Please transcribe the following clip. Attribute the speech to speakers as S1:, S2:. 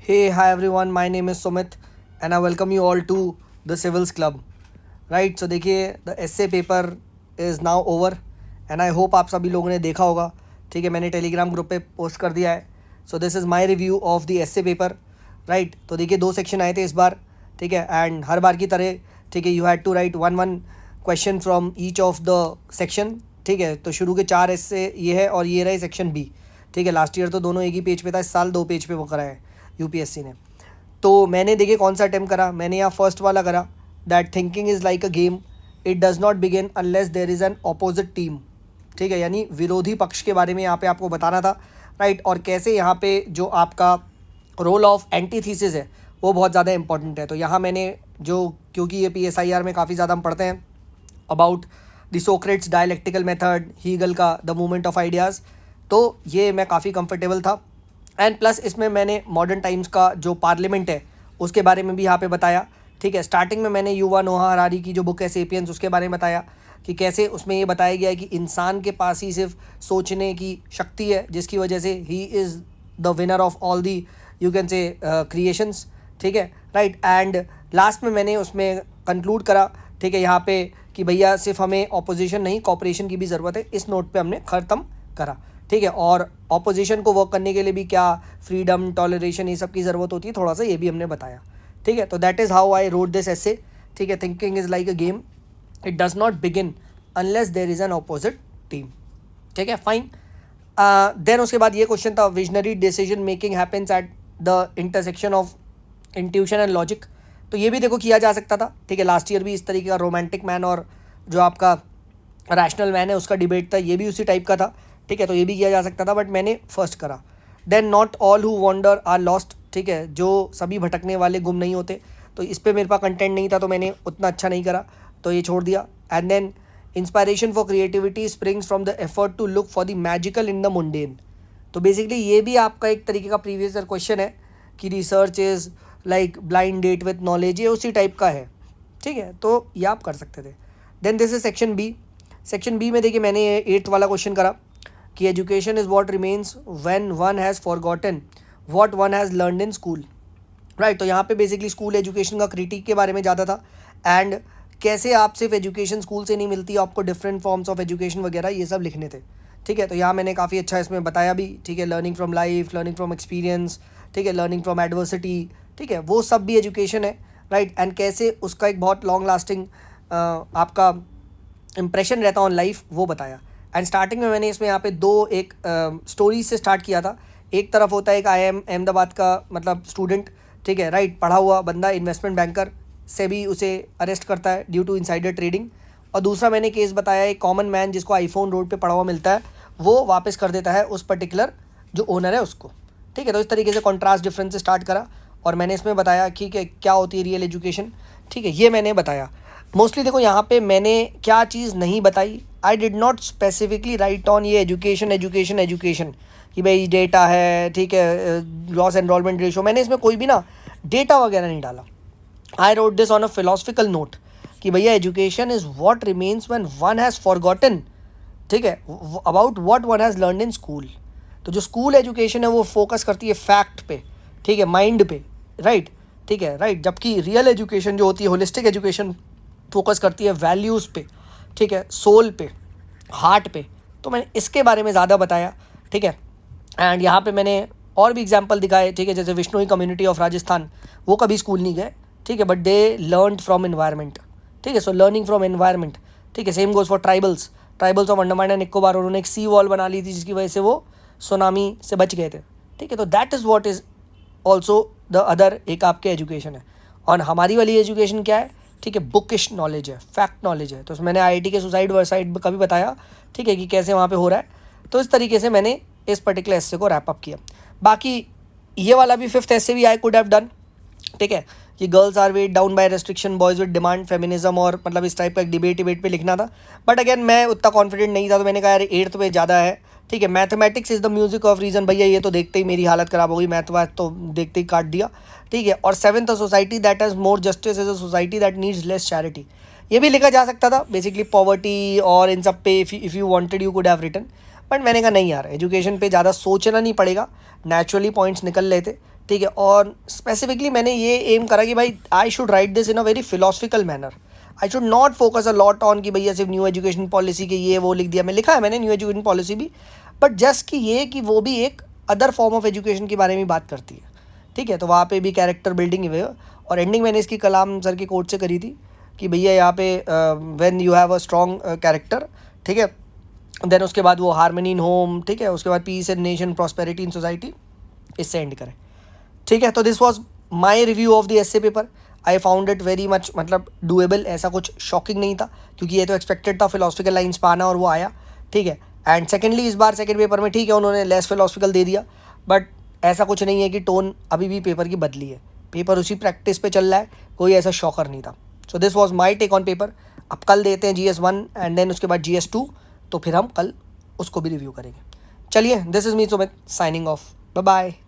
S1: Hey, hi everyone. My name is Sumit, and I welcome you all to the Civils Club. Right. So देखिए the essay paper is now over, and I hope आप सभी लोगों ने देखा होगा. ठीक है, मैंने टेलीग्राम ग्रुप पे पोस्ट कर दिया है. So this is my review of the essay paper. Right. तो देखिए 2 सेक्शन आए थे इस बार. ठीक है, एंड हर बार की तरह ठीक है you had to write one question from each of the section. ठीक है, तो शुरू के 4 essay ये है और ये रहे सेक्शन बी. ठीक है, लास्ट ईयर तो दोनों एक ही पेज पे था, इस साल 2 पेज पे वो करा है यूपीएससी ने. तो मैंने देखिए कौन सा अटैम्प्ट करा. मैंने यहाँ फर्स्ट वाला करा, that thinking is like a game, it does not begin unless there is an opposite team. ठीक है, यानी विरोधी पक्ष के बारे में यहाँ पे आपको बताना था. राइट, और कैसे यहाँ पे जो आपका रोल ऑफ एंटीथीसिस है वो बहुत ज़्यादा इंपॉर्टेंट है. तो यहाँ मैंने जो, क्योंकि ये PSIR में काफ़ी ज़्यादा हम पढ़ते हैं about the Socrates dialectical method, Hegel का द मूवमेंट ऑफ आइडियाज़, तो ये मैं काफ़ी कंफर्टेबल था. एंड प्लस इसमें मैंने मॉडर्न टाइम्स का जो पार्लियामेंट है उसके बारे में भी यहाँ पे बताया. ठीक है, स्टार्टिंग में मैंने युवा नोहा हरारी की जो बुक है सेपियंस उसके बारे में बताया कि कैसे उसमें ये बताया गया है कि इंसान के पास ही सिर्फ सोचने की शक्ति है, जिसकी वजह से he is the winner of all the you can say creations. ठीक है, राइट. एंड लास्ट में मैंने उसमें कंक्लूड करा, ठीक है, यहाँ पे कि भैया सिर्फ हमें ऑपोजिशन नहीं कॉपरेशन की भी ज़रूरत है. इस नोट पे हमने ख़त्म करा. ठीक है, और ऑपोजिशन को वर्क करने के लिए भी क्या फ्रीडम, टॉलरेशन, ये सब की ज़रूरत होती है, थोड़ा सा ये भी हमने बताया. ठीक है, तो that is how I wrote this एसे. ठीक है, thinking is like a game, it does not begin unless there is an opposite team. ठीक है, फाइन. देन उसके बाद ये क्वेश्चन था, visionary decision making happens at the intersection of intuition and logic. तो ये भी देखो किया जा सकता था. ठीक है, लास्ट ईयर भी इस तरीके का रोमांटिक मैन और जो आपका रैशनल मैन है उसका डिबेट था, ये भी उसी टाइप का था. ठीक है, तो ये भी किया जा सकता था, बट मैंने फर्स्ट करा. Then not all who wander are lost. ठीक है, जो सभी भटकने वाले गुम नहीं होते. तो इस पर मेरे पास कंटेंट नहीं था तो मैंने उतना अच्छा नहीं करा, तो ये छोड़ दिया. And then inspiration for creativity springs from the effort to look for the magical in the mundane. तो बेसिकली ये भी आपका एक तरीके का प्रीवियस ईयर क्वेश्चन है कि research is like blind date with knowledge, ये उसी टाइप का है. ठीक है, तो ये आप कर सकते थे. Then this is section B. Section B में देखिए मैंने 8th वाला क्वेश्चन करा कि education is what remains when one has forgotten what one has learned in school. Right, तो यहाँ पे बेसिकली स्कूल एजुकेशन का क्रिटिक के बारे में ज़्यादा था, एंड कैसे आप सिर्फ एजुकेशन स्कूल से नहीं मिलती, आपको डिफरेंट फॉर्म्स ऑफ एजुकेशन वगैरह ये सब लिखने थे. ठीक है, तो यहाँ मैंने काफ़ी अच्छा इसमें बताया भी. ठीक है, learning from life, learning from experience, ठीक है, लर्निंग फ्रॉम एडवर्सिटी, ठीक है, वो सब भी एजुकेशन है. राइट, एंड कैसे उसका एक बहुत लॉन्ग लास्टिंग आपका इंप्रेशन रहता ऑन लाइफ, वो बताया. एंड स्टार्टिंग में मैंने इसमें यहाँ पे एक स्टोरीज से स्टार्ट किया था. एक तरफ होता है एक IIM अहमदाबाद का मतलब स्टूडेंट, ठीक है, राइट, पढ़ा हुआ बंदा, इन्वेस्टमेंट बैंकर से भी उसे अरेस्ट करता है ड्यू टू इनसाइडर ट्रेडिंग. और दूसरा मैंने केस बताया एक कॉमन मैन जिसको आईफोन रोड पे पड़ा हुआ मिलता है, वो वापस कर देता है उस पर्टिकुलर जो ओनर है उसको. ठीक है, तो इस तरीके से कॉन्ट्रास्ट डिफरेंस से स्टार्ट करा और मैंने इसमें बताया कि क्या होती है रियल एजुकेशन. ठीक है, ये मैंने बताया. मोस्टली देखो यहाँ पे मैंने क्या चीज़ नहीं बताई, I did not specifically right on ये एजुकेशन एजुकेशन एजुकेशन कि भाई डेटा है, ठीक है, लॉस एनरोलमेंट रेशो, मैंने इसमें कोई भी ना डेटा वगैरह नहीं डाला. I wrote this on a philosophical note कि भैया education is what remains when one has forgotten, ठीक है, about what one has learned in school. तो जो स्कूल एजुकेशन है वो फोकस करती है फैक्ट पे, ठीक है, माइंड पे, राइट, ठीक है, राइट, जबकि रियल एजुकेशन जो होती है, होलिस्टिक एजुकेशन, फोकस करती है वैल्यूज़ पे, ठीक है, सोल पे, हार्ट पे. तो मैंने इसके बारे में ज़्यादा बताया. ठीक है, एंड यहाँ पे मैंने और भी एग्जांपल दिखाए. ठीक है, जैसे विष्णुई कम्युनिटी ऑफ राजस्थान, वो कभी स्कूल नहीं गए, ठीक है, but they learn from environment. ठीक है, सो लर्निंग फ्रॉम एनवायरनमेंट. ठीक है, same goes for tribals of Andaman and Nicobar. उन्होंने एक सी वॉल बना ली थी जिसकी वजह से वो सुनामी से बच गए थे. ठीक है, तो that is what is also the other एक आपके एजुकेशन है. और हमारी वाली एजुकेशन क्या है, ठीक है, बुकिश नॉलेज है, फैक्ट नॉलेज है. तो मैंने IIT के सुसाइड वेबसाइट का भी बताया, ठीक है, कि कैसे वहाँ पे हो रहा है. तो इस तरीके से मैंने इस पर्टिकुलर एस्से को रैप अप किया. बाकी ये वाला भी 5th एस्से भी आई कुड हैव डन. ठीक है, कि girls are weighed down by restriction, boys with demand, feminism, और मतलब इस टाइप का एक डिबेट पे लिखना था. बट अगेन मैं उतना कॉन्फिडेंट नहीं था, तो मैंने कहा यार 8th में ज़्यादा है. ठीक है, mathematics is the music of reason. भैया ये तो देखते ही मेरी हालत ख़राब हो गई, मैथ तो देखते ही काट दिया. ठीक है, और 7th a society that has more justice is a society that needs less charity. ये भी लिखा जा सकता था बेसिकली पॉवर्टी और इन सब पे. If you wanted you could have written, but मैंने कहा नहीं यार, एजुकेशन पे ज़्यादा सोचना नहीं पड़ेगा, नेचुरली पॉइंट्स निकल लेते. ठीक है। और स्पेसिफिकली मैंने ये एम करा कि भाई I should write this in a very philosophical manner, I should not focus a lot on कि भैया सिर्फ न्यू एजुकेशन पॉलिसी के ये वो लिख दिया, मैं लिखा है मैंने न्यू एजुकेशन पॉलिसी भी, बट जस्ट कि ये कि वो भी एक अदर फॉर्म ऑफ एजुकेशन के बारे में बात करती है, ठीक है। तो वहाँ पे भी कैरेक्टर बिल्डिंग हुई, और एंडिंग मैंने इसकी कलाम सर की कोट से करी थी कि भैया यहाँ पे when you have a strong character, ठीक है, देन उसके बाद वो हारमनी इन होम, ठीक है, उसके बाद peace in nation, prosperity in society, इससे एंड करें, ठीक है। तो this was my review of the essay paper. I found it very much मतलब डूएबल, ऐसा कुछ शॉकिंग नहीं था क्योंकि ये तो एक्सपेक्टेड था फिलोसफिकल लाइन्स पाना, और वो आया, ठीक है। एंड सेकेंडली इस बार सेकेंड पेपर में ठीक है उन्होंने लेस फिलोसफिकल दे दिया, बट ऐसा कुछ नहीं है कि टोन अभी भी पेपर की बदली है, पेपर उसी प्रैक्टिस पे चल रहा है, कोई ऐसा शॉकर नहीं था। So this was my take on paper. अब कल देते हैं GS1 एंड देन उसके बाद GS2, तो फिर हम कल उसको भी रिव्यू करेंगे। चलिए, this is me Sumit signing off, bye bye.